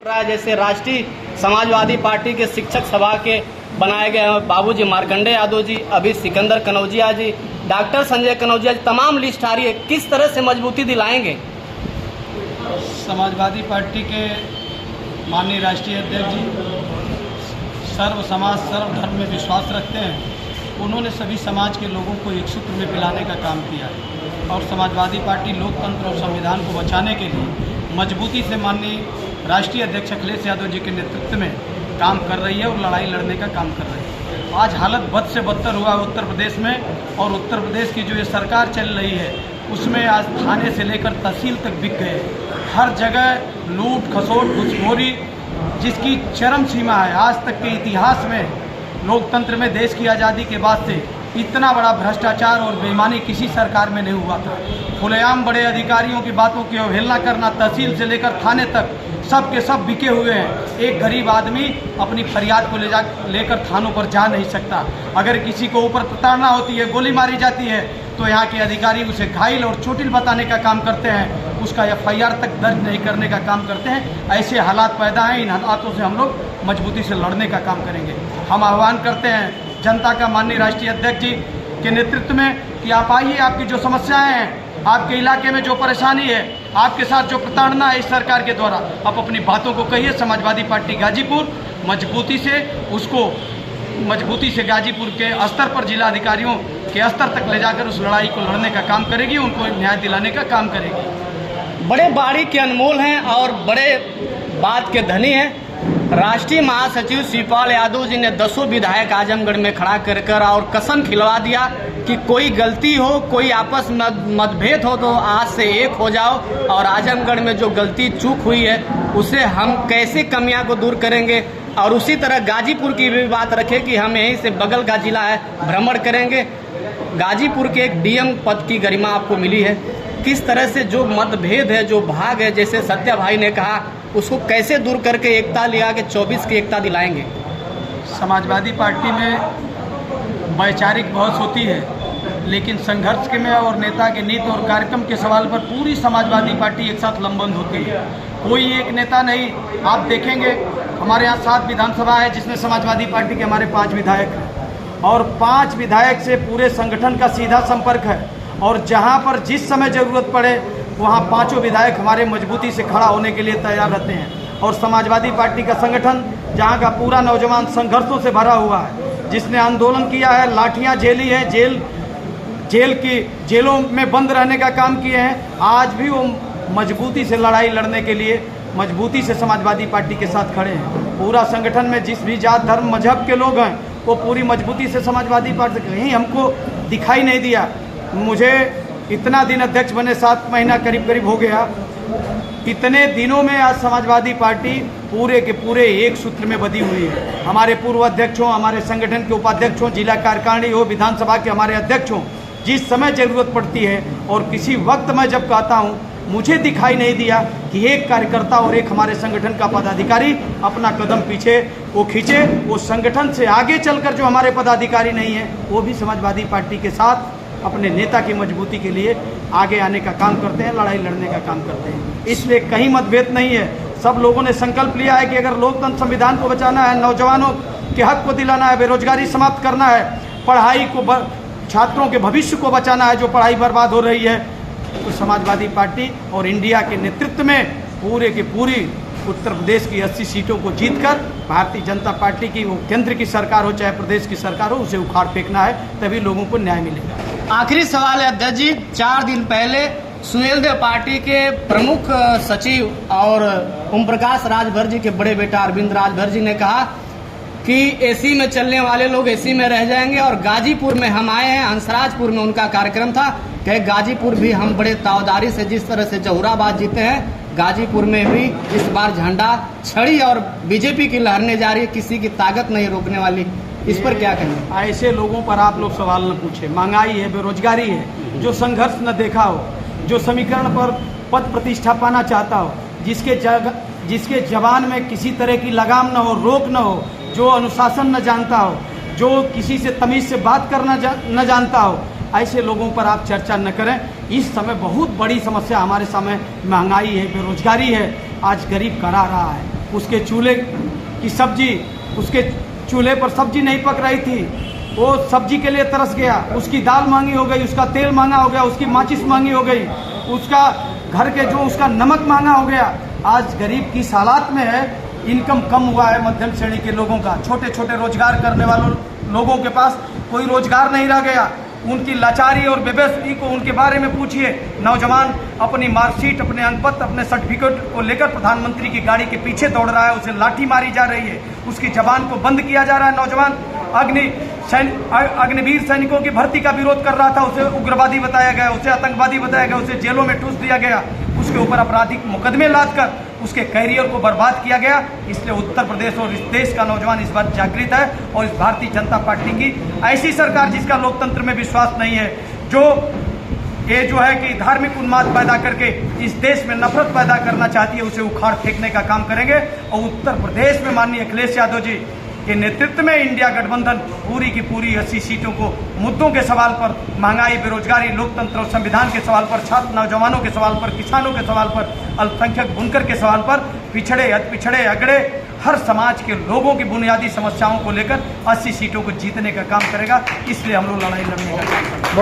जैसे राष्ट्रीय समाजवादी पार्टी के शिक्षक सभा के बनाए गए हैं बाबूजी मार्कंडे यादव जी, अभी सिकंदर कनौजिया जी, डॉक्टर संजय कनौजिया जी, तमाम लिस्ट आ रही है। किस तरह से मजबूती दिलाएंगे? समाजवादी पार्टी के माननीय राष्ट्रीय अध्यक्ष जी सर्व समाज सर्व धर्म में विश्वास रखते हैं। उन्होंने सभी समाज के लोगों को एक सूत्र में पिलाने का काम किया है और समाजवादी पार्टी लोकतंत्र और संविधान को बचाने के लिए मजबूती से माननीय राष्ट्रीय अध्यक्ष अखिलेश यादव जी के नेतृत्व में काम कर रही है और लड़ाई लड़ने का काम कर रही है। आज हालत बद से बदतर हुआ उत्तर प्रदेश में, और उत्तर प्रदेश की जो ये सरकार चल रही है उसमें आज थाने से लेकर तहसील तक बिक गए। हर जगह लूट खसोट घुसखोरी जिसकी चरम सीमा है। आज तक के इतिहास में लोकतंत्र में देश की आज़ादी के बाद से इतना बड़ा भ्रष्टाचार और बेईमानी किसी सरकार में नहीं हुआ था। खुलेआम बड़े अधिकारियों की बातों की अवहेलना करना, तहसील से लेकर थाने तक सब के सब बिके हुए हैं। एक गरीब आदमी अपनी फरियाद को लेकर थानों पर जा नहीं सकता। अगर किसी को ऊपर प्रताड़ना होती है, गोली मारी जाती है, तो यहाँ के अधिकारी उसे घायल और चोटिल बताने का काम करते हैं, उसका FIR तक दर्ज नहीं करने का काम करते हैं। ऐसे हालात पैदा हैं। इन हालातों से हम लोग मजबूती से लड़ने का काम करेंगे। हम आह्वान करते हैं जनता का माननीय राष्ट्रीय अध्यक्ष जी के नेतृत्व में कि आप आइए, आपकी जो समस्याएं हैं, आपके इलाके में जो परेशानी है, आपके साथ जो प्रताड़ना है इस सरकार के द्वारा, आप अपनी बातों को कहिए। समाजवादी पार्टी गाजीपुर मजबूती से गाजीपुर के स्तर पर जिला अधिकारियों के स्तर तक ले जाकर उस लड़ाई को लड़ने का काम करेगी, उनको न्याय दिलाने का काम करेगी। बड़े बारी के अनमोल हैं और बड़े बात के धनी हैं। राष्ट्रीय महासचिव शिवपाल यादव जी ने 10 विधायक आजमगढ़ में खड़ा कर और कसम खिलवा दिया कि कोई गलती हो, कोई आपस में मतभेद हो तो आज से एक हो जाओ, और आजमगढ़ में जो गलती चूक हुई है उसे हम कैसे कमियां को दूर करेंगे। और उसी तरह गाजीपुर की भी बात रखें कि हम यहीं से बगल का जिला है, भ्रमण करेंगे। गाजीपुर के एक DM पद की गरिमा आपको मिली है। किस तरह से जो मतभेद है, जो भाग है, जैसे सत्या भाई ने कहा, उसको कैसे दूर करके एकता लिया के 24 की एकता दिलाएंगे? समाजवादी पार्टी में वैचारिक बहस होती है, लेकिन संघर्ष के में और नेता के नीति और कार्यक्रम के सवाल पर पूरी समाजवादी पार्टी एक साथ लंबंद होती है। कोई एक नेता नहीं। आप देखेंगे हमारे यहाँ 7 विधानसभा है जिसमें समाजवादी पार्टी के हमारे 5 विधायक हैं, और 5 विधायक से पूरे संगठन का सीधा संपर्क है। और जहाँ पर जिस समय ज़रूरत पड़े वहाँ 5 विधायक हमारे मजबूती से खड़ा होने के लिए तैयार रहते हैं। और समाजवादी पार्टी का संगठन जहाँ का पूरा नौजवान संघर्षों से भरा हुआ है, जिसने आंदोलन किया है, लाठियाँ झेली है, जेलों में बंद रहने का काम किए हैं, आज भी वो मजबूती से लड़ाई लड़ने के लिए मजबूती से समाजवादी पार्टी के साथ खड़े हैं। पूरा संगठन में जिस भी जात धर्म मजहब के लोग हैं वो पूरी मजबूती से समाजवादी पार्टी कहीं हमको दिखाई नहीं दिया। मुझे इतना दिन अध्यक्ष बने 7 महीना करीब हो गया। इतने दिनों में आज समाजवादी पार्टी पूरे के पूरे एक सूत्र में बंधी हुई है। हमारे पूर्व अध्यक्ष हों, हमारे संगठन के उपाध्यक्ष हों, जिला कार्यकारिणी हो, विधानसभा के हमारे अध्यक्ष हों, जिस समय जरूरत पड़ती है और किसी वक्त मैं जब कहता हूँ, मुझे दिखाई नहीं दिया कि एक कार्यकर्ता और एक हमारे संगठन का पदाधिकारी अपना कदम पीछे वो खींचे। वो संगठन से आगे चलकर जो हमारे पदाधिकारी नहीं है वो भी समाजवादी पार्टी के साथ अपने नेता की मजबूती के लिए आगे आने का काम करते हैं, लड़ाई लड़ने का काम करते हैं। इसलिए कहीं मतभेद नहीं है। सब लोगों ने संकल्प लिया है कि अगर लोकतंत्र संविधान को बचाना है, नौजवानों के हक को दिलाना है, बेरोजगारी समाप्त करना है, पढ़ाई को, छात्रों के भविष्य को बचाना है, जो पढ़ाई बर्बाद हो रही है, तो समाजवादी पार्टी और इंडिया के नेतृत्व में पूरे की पूरी उत्तर प्रदेश की 80 सीटों को जीतकर भारतीय जनता पार्टी की, वो केंद्र की सरकार हो चाहे प्रदेश की सरकार हो, उसे उखाड़ फेंकना है, तभी लोगों को न्याय मिलेगा। आखिरी सवाल है अध्यक्ष जी, 4 दिन पहले सुहेलदेव पार्टी के प्रमुख सचिव और ओम प्रकाश राजभर जी के बड़े बेटा अरविंद राजभर जी ने कहा कि AC में चलने वाले लोग AC में रह जाएंगे, और गाजीपुर में हम आए हैं, हंसराजपुर में उनका कार्यक्रम था कि गाजीपुर भी हम बड़े तावदारी से, जिस तरह से जहुराबाद जीते हैं, गाजीपुर में भी इस बार झंडा छड़ी और बीजेपी की लहरने जा रही है, किसी की ताकत नहीं रोकने वाली। इस पर क्या कहेंगे? ऐसे लोगों पर आप लोग सवाल न पूछे। महंगाई है, बेरोजगारी है, जो संघर्ष न देखा हो, जो समीकरण पर पद प्रतिष्ठा पाना चाहता हो, जिसके जवान में किसी तरह की लगाम न हो, रोक न हो, जो अनुशासन न जानता हो, जो किसी से तमीज़ से बात करना न जानता हो, ऐसे लोगों पर आप चर्चा न करें। इस समय बहुत बड़ी समस्या हमारे सामने महंगाई है, बेरोजगारी है। आज गरीब करा रहा है, उसके चूल्हे की सब्जी, उसके चूल्हे पर सब्जी नहीं पक रही थी, वो सब्जी के लिए तरस गया, उसकी दाल महंगी हो गई, उसका तेल महंगा हो गया, उसकी माचिस महंगी हो गई, उसका घर के जो उसका नमक महंगा हो गया। आज गरीब की हालात में है, इनकम कम हुआ है मध्यम श्रेणी के लोगों का, छोटे छोटे रोजगार करने वालों लोगों के पास कोई रोजगार नहीं रह गया। उनकी लाचारी और बेबसी को उनके बारे में पूछिए। नौजवान अपनी मार्कशीट, अपने अंकपत्र, अपने सर्टिफिकेट को लेकर प्रधानमंत्री की गाड़ी के पीछे दौड़ रहा है, उसे लाठी मारी जा रही है, उसकी जबान को बंद किया जा रहा है। नौजवान अग्निवीर सैनिकों की भर्ती का विरोध कर रहा था, उसे उग्रवादी बताया गया, उसे आतंकवादी बताया गया, उसे जेलों में ठूस दिया गया, उसके ऊपर आपराधिक मुकदमे लादकर उसके कैरियर को बर्बाद किया गया। इसलिए उत्तर प्रदेश और इस देश का नौजवान इस बात जागृत है और इस भारतीय जनता पार्टी की ऐसी सरकार जिसका लोकतंत्र में विश्वास नहीं है, जो ये जो है कि धार्मिक उन्माद पैदा करके इस देश में नफरत पैदा करना चाहती है, उसे उखाड़ फेंकने का काम करेंगे। और उत्तर प्रदेश में माननीय अखिलेश यादव जी के नेतृत्व में इंडिया गठबंधन पूरी की पूरी 80 सीटों को मुद्दों के सवाल पर, महंगाई, बेरोजगारी, लोकतंत्र और संविधान के सवाल पर, छात्र नौजवानों के सवाल पर, किसानों के सवाल पर, अल्पसंख्यक बुनकर के सवाल पर, पिछड़े पिछड़े अगड़े हर समाज के लोगों की बुनियादी समस्याओं को लेकर 80 सीटों को जीतने का काम करेगा। इसलिए हम लोग लड़ाई लड़ने का काम करेंगे।